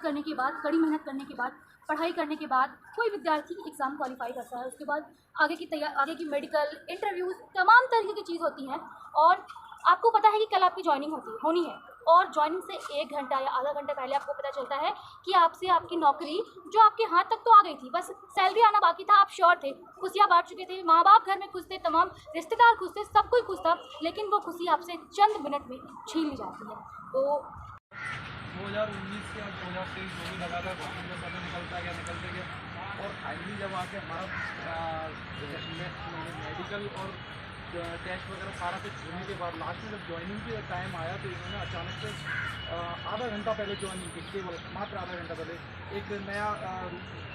करने के बाद, कड़ी मेहनत करने के बाद, पढ़ाई करने के बाद कोई विद्यार्थी एग्ज़ाम क्वालिफाई करता है। उसके बाद आगे की मेडिकल इंटरव्यूज़ तमाम तरीके की चीज़ होती हैं और आपको पता है कि कल आपकी जॉइनिंग होनी है और जॉइनिंग से 1 घंटा या आधा घंटा पहले आपको पता चलता है कि आपसे आपकी नौकरी जो आपके हाथ तक तो आ गई थी, बस सैलरी आना बाकी था। आप श्योर थे, खुशियाँ बांट चुके थे, माँ बाप घर में खुश थे, तमाम रिश्तेदार खुश थे, सब कोई खुश था, लेकिन वो खुशी आपसे चंद मिनट में छीन ली जाती है। तो 2019 से अब 2023 जो भी लगातार कोचिंग में समय निकलते गया और फाइनली जब आके हमारा मेडिकल और टेस्ट वगैरह सारा कुछ होने के बाद लास्ट में जब ज्वाइनिंग के टाइम आया तो इन्होंने अचानक से आधा घंटा पहले ज्वाइनिंग की, केवल मात्र आधा घंटा पहले एक नया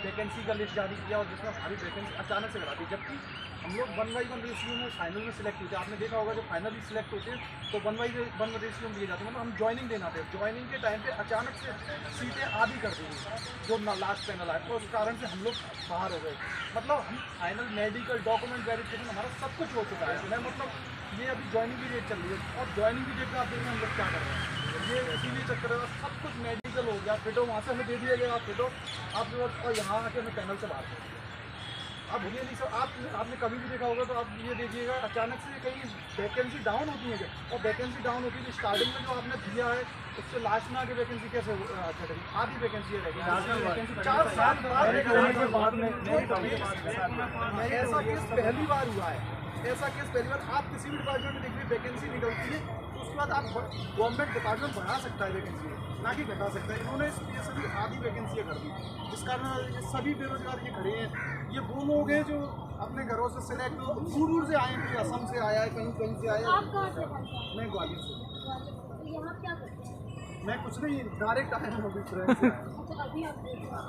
वैकेंसी का लिस्ट जारी किया और जिसमें हमारी वैकेंसी अचानक से करा दी, जबकि हम लोग 1/1 रेशियो में फाइनल में सिलेक्ट होते हैं। आपने देखा होगा जब फाइनल ही सिलेक्ट होते हैं तो 1/1 रेशियो में दिए जाते हैं, मतलब हम ज्वाइनिंग देना थे। ज्वाइनिंग के टाइम पे अचानक से सीटें आधी कर दी जो लास्ट पैनल आए, तो उस कारण से हम लोग बाहर हो गए। मतलब हम फाइनल मेडिकल डॉक्यूमेंट वेरिफिकेशन हमारा सब कुछ हो चुका है। मैं मतलब ये अभी ज्वाइनिंग की डेट चल रही है और ज्वाइनिंग की डेट में आप देखें हम लोग क्या कर रहे हैं, ये इसीलिए चक्कर है। सब कुछ मेडिकल हो गया, फिटो वहाँ से हमें दे दिया गया, आप फिटो आप और यहाँ आके हमें पैनल से बाहर कर दिया। आप भूलिए नहीं सर, आपने कभी भी देखा होगा तो आप ये देखिएगा अचानक से कहीं वैकेंसी डाउन होती है क्या, और वैकेंसी डाउन होती है तो स्टार्टिंग में जो आपने दिया है उससे लास्ट में आके वैकेंसी कैसे अच्छा करेगी, आधी वैकेंसी रहेगी 4 साल बाद में। ऐसा केस पहली बार हुआ है, ऐसा केस पहली बार। आप किसी भी डिपार्टमेंट में देखिए वैकेंसी निकलती है तो उसके बाद आप गवर्नमेंट डिपार्टमेंट बढ़ा सकता है वैकेंसी, ना कि घटा सकता है। इन्होंने ये सभी आधी वैकेंसियाँ कर दी, इस कारण ये सभी बेरोजगार ये खड़े हैं। ये वो लोग हैं जो अपने घरों से सिलेक्ट दूर दूर से आए हैं, कोई असम से आया है, कहीं से आया है। आप कहाँ से? मैं ग्वालियर से। तो यहाँ क्या करते हैं? मैं कुछ नहीं, डायरेक्ट आया हूँ अभी ट्रेन से। अच्छा, अभी आप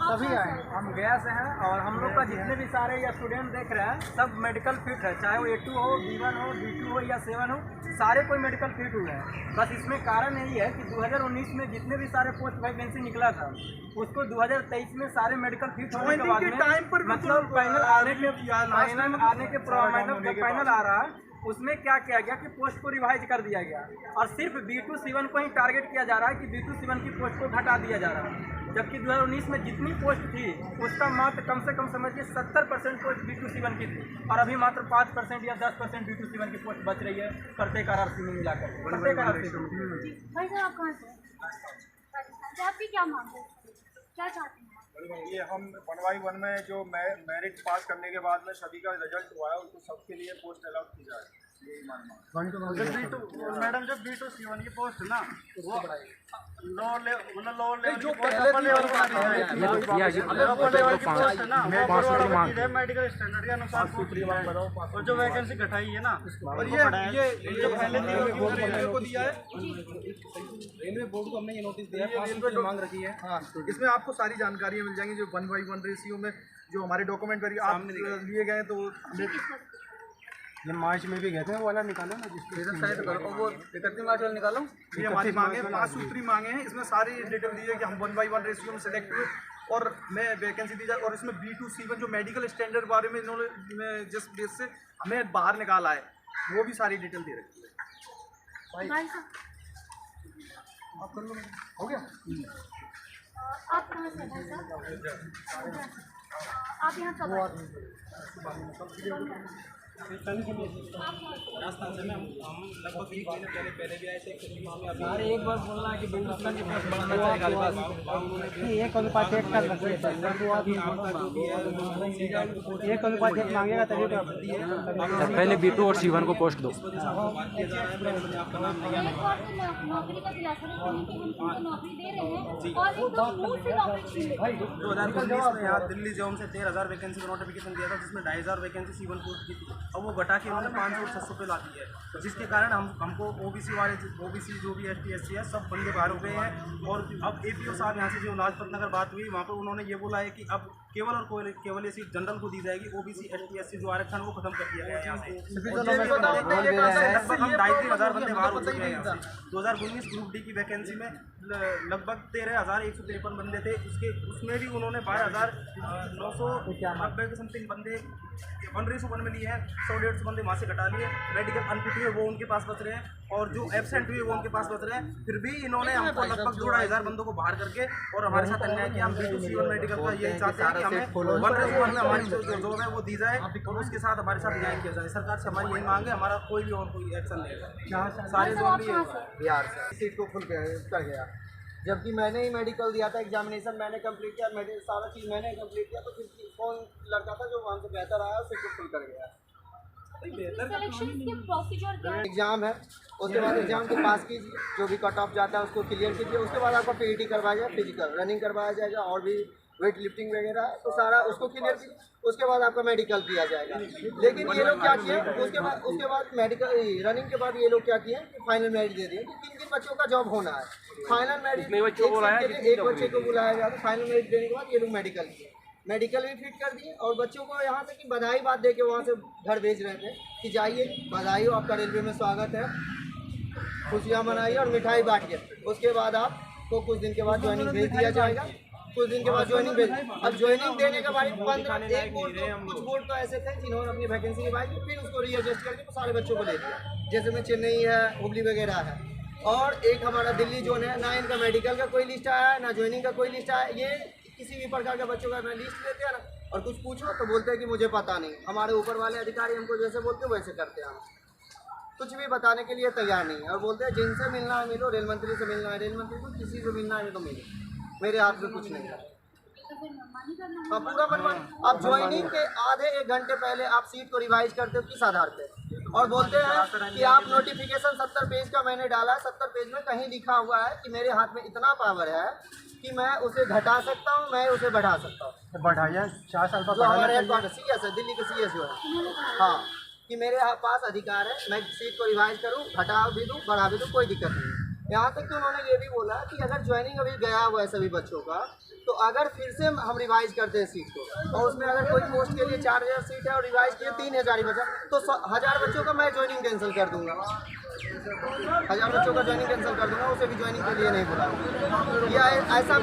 सभी आए, हम गया से हैं और हम लोग का जितने भी सारे या स्टूडेंट देख रहे हैं सब मेडिकल फिट है, चाहे वो A2 हो, B1 हो, B2 हो या 7 हो, सारे कोई मेडिकल फिट हुए हैं। बस इसमें कारण यही है कि 2019 में जितने भी सारे पोस्ट वैकेंसी निकला था उसको 2023 में सारे मेडिकल फिट होने के बाद में मतलब फाइनल आने के फाइनल आ रहा है, उसमें क्या किया गया कि पोस्ट को रिवाइज कर दिया गया और सिर्फ B2 C1 को ही टारगेट किया जा रहा है कि B2 C1 की पोस्ट को घटा दिया जा रहा है, जबकि 2019 में जितनी पोस्ट थी उसका मात्र कम से कम समझिए 70% पोस्ट B2 C1 की थी और अभी मात्र 5% या 10% B2 C1 की पोस्ट बच रही है प्रत्येक RRC में मिलाकर। प्रत्येक RRC भाई साहब आप कहाँ से? आपकी क्या मांग है, क्या चाहते हैं? ये हम 1/1 में जो मेरिट पास करने के बाद में सभी का रिजल्ट हुआ है उसको सबके लिए पोस्ट अलॉट की जाए, यही मानना। मैडम जब B2 C1 की पोस्ट है ना वो लोअर लेवल जो अपर लेवल की पोस्ट है ना वो मेडिकल स्टैंडर्ड के अनुसार और जो वैकेंसी घटाई है ना और ये जो पहले रेलवे को दिया है, रेलवे बोर्ड को हमने ये नोटिस दिया है, 5 रुपये मांग रखी है। हाँ, इसमें आपको सारी जानकारियाँ मिल जाएंगी जो 1/1 रेशियो में जो हमारे डॉक्यूमेंट आप लिए गए तो ये मार्च में भी गए थे, वो वाला निकालो ना जिसके वो 31 मार्च वाला निकालो। ये हमारी मांगे 5 सूत्री मांगे हैं, इसमें सारी डिटेल दी है कि हम 1/1 रेशियो में सेलेक्ट हुए और मैं वैकेंसी दी जाए और इसमें B2 C1 जो मेडिकल स्टैंडर्ड बारे में इन्होंने जिस बेस से हमें बाहर निकाला है वो भी सारी डिटेल दे रखी है। भाई साहब आप कर लो, हो गया। आप कहाँ से भाई साहब? आप यहाँ कब आए? राजस्थान से हम लगभग 3 महीने पहले भी आए थे। अरे एक बार बोलना है कि बेगूसराय के पास बड़ा ये अनुपात 1 कर रखिए ये अनुपात 1 मांगेगा तभी तो पहले B2 और C1 को पोस्ट दो। नौकरी का दिलासा देने के हम तुमको नौकरी दे रहे हैं और एकदम मुंह से नौकरी छीन लेते हैं। 2019 में यहाँ दिल्ली जोन से 13,000 वैकेंसी का नोटिफिकेशन दिया था जिसमें 2,500 वैकेंसी C1 पोस्ट की थी और वो घटा के उन्होंने 500 और 600 पे ला दी है, जिसके कारण हमको OBC जो भी ST SC है सब बंदे बाहर हो गए हैं। और अब APO साहब यहाँ से जो लाजपत नगर बात हुई वहाँ पर उन्होंने ये बोला है कि अब केवल और केवल ये सीट जनरल को दी जाएगी, OBC ST SC जो आरक्षण वो खत्म कर दिया गया है यहाँ से। लगभग हम 2,500 बंदे बाहर हो चुके हैं यहाँ से। 2019 ग्रुप डी की वैकेंसी में लगभग 13,153 बंदे थे, उसमें भी उन्होंने 12,990 के समथिंग बंदे 1:1 में लिए हैं, 100-150 बंदे वहाँ से घटा लिए। मेडिकल अनफिट हुए वो उनके पास बच रहे हैं और जो एब्सेंट हुए वो उनके पास बच रहे हैं। फिर भी इन्होंने हमको लगभग 2,500 बंदों को बाहर करके और हमारे साथ अन्याय किया। हम B2C1 मेडिकल का यही चाहते हैं कि हमें 1+1 में हमारी जो जॉब है वो दी जाए और उसके साथ हमारे साथ न्याय किया जाए। सरकार से हमारी यही मांग है, हमारा कोई भी और कोई एक्शन नहीं है। सारे जोन भी बिहार से सीट को फुल कर गया, जबकि मैंने ही मेडिकल दिया था, एग्जामिनेशन मैंने कंप्लीट किया, सारा चीज़ मैंने कंप्लीट किया, तो फिर कौन लड़का था जो वहाँ से बेहतर आया सीट को फुल कर गया। सिलेक्शन के प्रोसीजर क्या है? एग्जाम है, उसके बाद एग्जाम के पास कीजिए, जो भी कट ऑफ जाता है उसको क्लियर कीजिए, उसके बाद आपका PET करवाया जाएगा, फिजिकल रनिंग करवाया जाएगा और भी वेट लिफ्टिंग वगैरह, तो सारा उसको क्लियर कीजिए, उसके बाद आपका मेडिकल किया जाएगा। लेकिन ये लोग क्या किए, उसके बाद मेडिकल रनिंग के बाद ये लोग क्या किए कि फाइनल मेरिट दे दिए कि किन बच्चों का जॉब होना है। फाइनल मेरिट एक बच्चे को बुलाया गया, तो फाइनल मेरिट देने के बाद ये लोग मेडिकल किए, मेडिकल भी फिट कर दिए और बच्चों को यहाँ से कि बधाई बात दे के वहाँ से घर भेज रहे थे कि जाइए बधाई हो, आपका रेलवे में स्वागत है, खुशियाँ मनाइए और मिठाई बांटिए। उसके बाद आपको कुछ दिन के बाद ज्वाइनिंग भेज दिया जाएगा, कुछ दिन के बाद ज्वाइनिंग भेज। अब ज्वाइनिंग देने के बाद 15 कुछ बोर्ड तो ऐसे थे जिन्होंने अपनी वैकेंसी निभाई, फिर उसको रीएडजस्ट करके सारे बच्चों को ले दिया, जैसे में चेन्नई है, हुबली वगैरह है। और एक हमारा दिल्ली जोन है, ना इनका मेडिकल का कोई लिस्ट आया है, ना ज्वाइनिंग का कोई लिस्ट आया। ये किसी भी प्रकार के बच्चों का ना लिस्ट लेते हैं ना, और कुछ पूछो तो बोलते हैं कि मुझे पता नहीं। हमारे ऊपर वाले अधिकारी हमको जैसे बोलते हैं वैसे करते हैं, हम कुछ भी बताने के लिए तैयार नहीं है और बोलते हैं जिनसे मिलना है मिलो, रेल मंत्री से मिलना है रेल मंत्री को, किसी से मिलना है तो मिले, मेरे हाथ में कुछ नहीं है। हाँ, पूरा बनवान। अब ज्वाइनिंग के आधे 1 घंटे पहले आप सीट को रिवाइज करते हो किस आधार पे, और बोलते हैं कि आप नोटिफिकेशन 70 पेज का मैंने डाला है, 70 पेज में कहीं लिखा हुआ है कि मेरे हाथ में इतना पावर है कि मैं उसे घटा सकता हूँ, मैं उसे बढ़ा सकता हूँ। बढ़ाया 4 साल जो हमारे हेडक्वार्टर CS है, दिल्ली के CS जो है, हाँ, कि मेरे पास अधिकार है, मैं सीट को रिवाइज करूँ, घटा भी दूँ, बढ़ा भी दूँ, कोई दिक्कत नहीं। यहाँ तक कि उन्होंने ये भी बोला कि अगर ज्वाइनिंग अभी गया हुआ है सभी बच्चों का, तो अगर फिर से हम रिवाइज करते हैं सीट को और उसमें अगर कोई पोस्ट के लिए 4000 सीट है और रिवाइज किए 3000 ही बचा, तो 1000 बच्चों का मैं ज्वाइनिंग कैंसिल कर दूंगा, 1000 बच्चों का ज्वाइनिंग कैंसिल कर दूंगा, उसे भी ज्वाइनिंग के लिए नहीं बुलाऊंगा। या ऐसा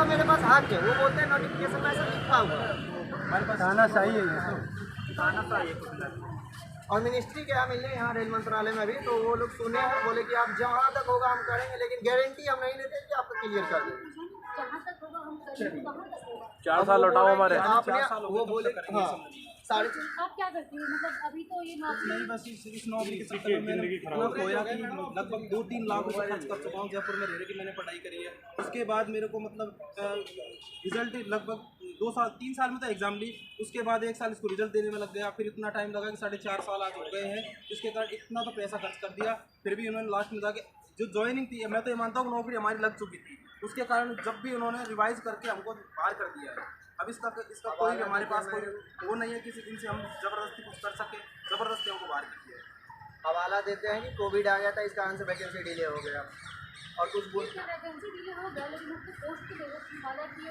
मेरे पास हक है। वो बोलते हैं नोटिफिकेशन में ऐसा लिखा हुआ है, हमारे पास आना चाहिए। और मिनिस्ट्री के यहाँ मिलने यहाँ रेल मंत्रालय में भी, तो वो लोग सुने हैं, बोले कि आप जहाँ तक होगा हम करेंगे, लेकिन गारंटी हम नहीं लेते कि आपको क्लियर कर देंगे। जहाँ तक होगा हम करेंगे, कहाँ तक होगा? 4 साल लौटाओ हमारे। आपने वो बोले हाँ 4.5। आप क्या करते हैं, मतलब अभी तो ये नौकरी नहीं, बस इस नौकरी के चक्कर में मैंने इतना खोया कि लगभग 2-3 लाख रुपए खर्च कर चुका हूँ जयपुर में रह रहे कि मैंने पढ़ाई करी है। उसके बाद मेरे को मतलब रिजल्ट लगभग 3 साल में तो एग्जाम ली, उसके बाद 1 साल इसको रिजल्ट देने में लग गया, फिर इतना टाइम लगा कि 4.5 साल आज हो गए हैं। इसके कारण इतना तो पैसा खर्च कर दिया, फिर भी उन्होंने लास्ट में जाके जो ज्वाइनिंग थी, मैं तो ये मानता हूँ नौकरी हमारी लग चुकी थी, उसके कारण जब भी उन्होंने रिवाइज करके हमको बाहर कर दिया है। अब इसका कोई हमारे पास कोई वो नहीं है किसी दिन से हम ज़बरदस्ती कुछ कर सके, ज़बरदस्ती हमको बाहर कर दिया है। हवाला देते हैं कि कोविड आ गया था, इस कारण से वैकेंसी डिले हो गया और कुछ वैकेंसी डिले हो गया, लेकिन उसको पोस्ट की जरूरत थी, हालांकि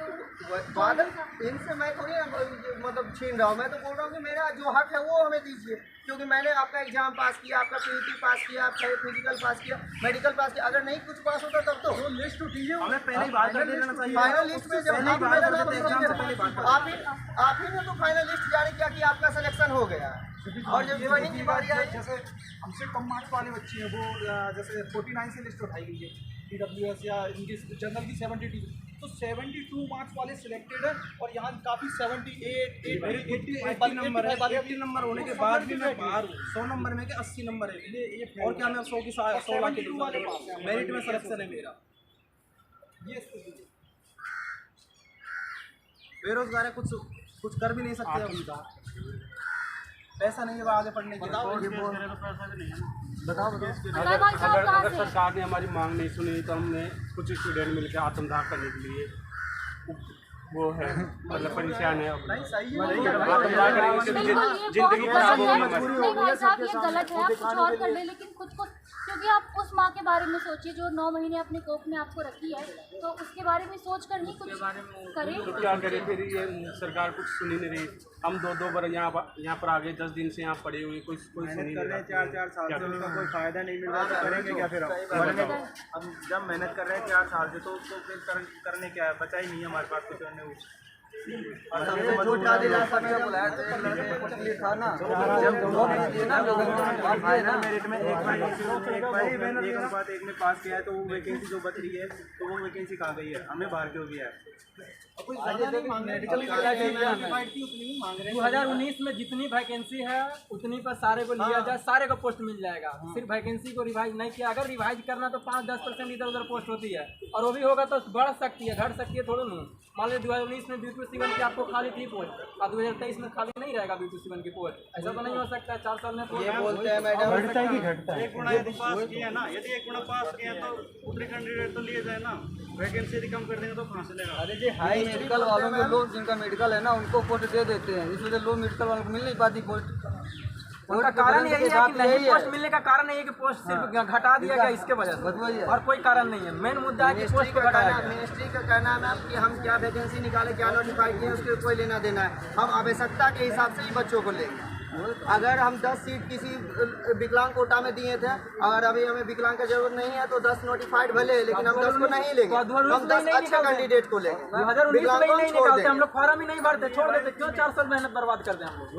बादल इनसे मैं थोड़ी मतलब छीन रहा हूँ, मैं तो बोल रहा हूँ कि मेरा जो हक है वो हमें दीजिए, क्योंकि मैंने आपका एग्जाम पास किया, आपका PET पास किया, आपका फिजिकल पास किया, मेडिकल पास किया। अगर नहीं कुछ पास होता तब तो लिस्ट दीजिए, हमें पहले ही बात कर देना चाहिए। फाइनल लिस्ट में जब आप ही ने तो फाइनल लिस्ट जारी किया कि आपका सिलेक्शन हो गया, और जब ज्वाइनिंग की बारी आई, जैसे हमसे कम मार्क्स वाले बच्चे हैं वो जैसे 49 से लिस्ट उठाई गई है PWS या इनकी जनरल की 72, तो 72 मार्क्स वाले सिलेक्टेड है और यहाँ काफ़ी 78 80 नंबर होने के बाद भी मैं बाहर हूँ। 100 नंबर में के 80 नंबर है, और क्या मैं 100 की 100 लाख के मेरिट में सिलेक्शन है मेरा। ये बेरोजगार है, कुछ कर भी नहीं सकते, पैसा नहीं है आगे पढ़ने के लिए। अगर सरकार ने हमारी मांग नहीं सुनी तो हमने कुछ स्टूडेंट मिलकर आत्मदाह करने के लिए वो है, मतलब परेशान है। आत्मदाह करेंगे, जिंदगी खराब होगी हमारी। नहीं भाई साहब, ये गलत है, आप कुछ और कर ले, लेकिन खुद को, क्योंकि आप उस माँ के बारे में सोचिए जो 9 महीने अपने कोख में आपको रखी है, तो उसके बारे में सोच कर ही कुछ करें। तो क्या करें फिर, ये सरकार कुछ सुनी नहीं रही। हम 2 बार यहाँ पर आगे 10 दिन से यहाँ पड़े हुए, कोई सुनी नहीं रहा। 4 साल से उनका कोई फायदा नहीं मिल रहा, तो करेंगे क्या फिर हम जब मेहनत कर रहे हैं 4 साल से, तो उसको फिर करने क्या है, बचा ही नहीं है हमारे पास कुछ करने को। और सबसे छोटा दिलासा मेरा बुलाया था ना, मेरिट में एक में पास किया है तो वो वैकेंसी जो बच रही है तो वो वैकेंसी कहाँ गई है, हमें बाहर क्यों गया है। 2019 में जितनी वैकेंसी है उतनी पर सारे को लिया जाए, सारे को पोस्ट मिल जाएगा। सिर्फ वैकेंसी को रिवाइज नहीं किया, अगर रिवाइज करना तो 5-10% इधर उधर पोस्ट होती है और वो भी होगा तो बढ़ सकती है घट सकती है थोड़ा नहीं। मान लीजिए 2019 में B2C1 की आपको खाली थी पोस्ट और 2023 में खाली नहीं रहेगा B2C1 की पोस्ट, ऐसा तो नहीं हो सकता है। 4 साल में ये बोलते हैं मैडम बढ़ता है कि घटता है। एक गुना यदि पास किया ना, यदि एक गुना पास किया तो उतने कैंडिडेट तो लिए जाए ना, वैकेंसी यदि कम कर देंगे तो कहाँ से लेगा। अरे जी हाई मेडिकल वालों को लोग जिनका मेडिकल है ना उनको पोस्ट दे देते हैं, इस वजह से लो मेडिकल वालों को मिल नहीं पाती पोस्ट। उनका कारण यही है कि नहीं पोस्ट मिलने का कारण यही है कि पोस्ट सिर्फ घटा दिया गया इसके वजह से, और कोई कारण नहीं है। मेन मुद्दा है कि पोस्ट को घटाया गया। मिनिस्ट्री का कहना है कि हम क्या वैकेंसी निकाले, क्या नोटिफाई किए, उसके कोई लेना देना है। हम आवश्यकता के हिसाब से ही बच्चों को लेंगे। अगर हम 10 सीट किसी विकलांग कोटा में दिए थे, अगर अभी हमें विकलांग का जरूरत नहीं है तो 10 नोटिफाइड भले, लेकिन हम 10 को नहीं लेंगे, हम 10 अच्छे कैंडिडेट को लेंगे। 2019 में नहीं निकालते हम लोग, फार्म ही नहीं भरते, छोड़ देते। क्यों 4 साल मेहनत बर्बाद करते हैं हम लोग,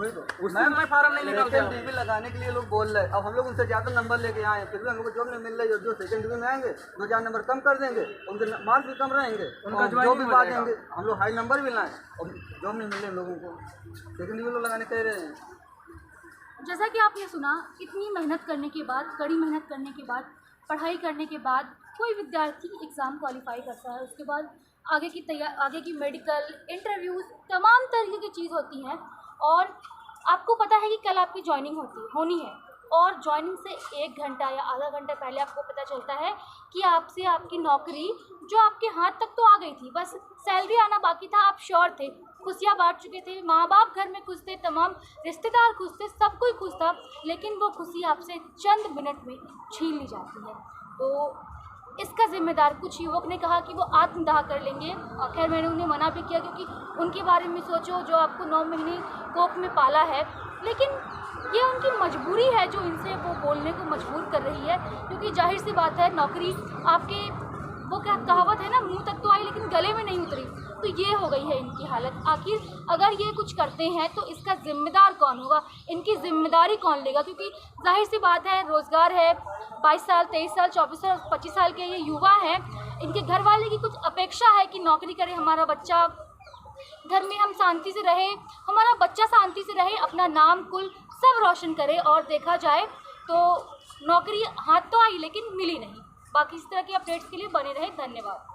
मैं फार्म नहीं निकालते। टीवी लगाने के लिए लोग बोल रहे हैं, अब हम लोग उनसे ज़्यादा नंबर लेके आए फिर भी हम लोग को जॉब नहीं मिल रही है। जो सेकंड डिवीजन में आएंगे 2-4 नंबर कम कर देंगे, उनके मार्क्स भी कम रहेंगे, उनका जॉब भी बढ़ देंगे। हम लोग हाई नंबर भी लाएँ और जॉब नहीं मिल रही लोगों को, सेकंड डिवीजन लगाने कह रहे हैं। जैसा कि आपने सुना, इतनी मेहनत करने के बाद, कड़ी मेहनत करने के बाद, पढ़ाई करने के बाद कोई विद्यार्थी एग्ज़ाम क्वालिफाई करता है, उसके बाद आगे की मेडिकल इंटरव्यूज़ तमाम तरीके की चीज़ होती हैं। और आपको पता है कि कल आपकी जॉइनिंग होनी है और जॉइनिंग से 1 घंटा या आधा घंटा पहले आपको पता चलता है कि आपसे आपकी नौकरी जो आपके हाथ तक तो आ गई थी, बस सैलरी आना बाकी था। आप श्योर थे, खुशियाँ बांट चुके थे, माँ बाप घर में खुश थे, तमाम रिश्तेदार खुश थे, सब कोई खुश था, लेकिन वो खुशी आपसे चंद मिनट में छीन ली जाती है। तो इसका जिम्मेदार कुछ युवक ने कहा कि वो आत्मदाह कर लेंगे, और खैर मैंने उन्हें मना भी किया क्योंकि उनके बारे में सोचो जो आपको 9 महीने कोख में पाला है, लेकिन ये उनकी मजबूरी है जो इनसे वो बोलने को मजबूर कर रही है। क्योंकि जाहिर सी बात है, नौकरी आपके, वो क्या कहावत है ना, मुंह तक तो आई लेकिन गले में नहीं उतरी, तो ये हो गई है इनकी हालत। आखिर अगर ये कुछ करते हैं तो इसका जिम्मेदार कौन होगा, इनकी जिम्मेदारी कौन लेगा? क्योंकि जाहिर सी बात है, रोज़गार है, 22 साल, 23 साल, 24 साल, 25 साल के ये युवा हैं, इनके घर वाले की कुछ अपेक्षा है कि नौकरी करे, हमारा बच्चा घर में हम शांति से रहे, हमारा बच्चा शांति से रहे, अपना नाम कुल सब रोशन करे। और देखा जाए तो नौकरी हाथ तो आई लेकिन मिली नहीं। बाकी इस तरह के अपडेट्स के लिए बने रहे। धन्यवाद।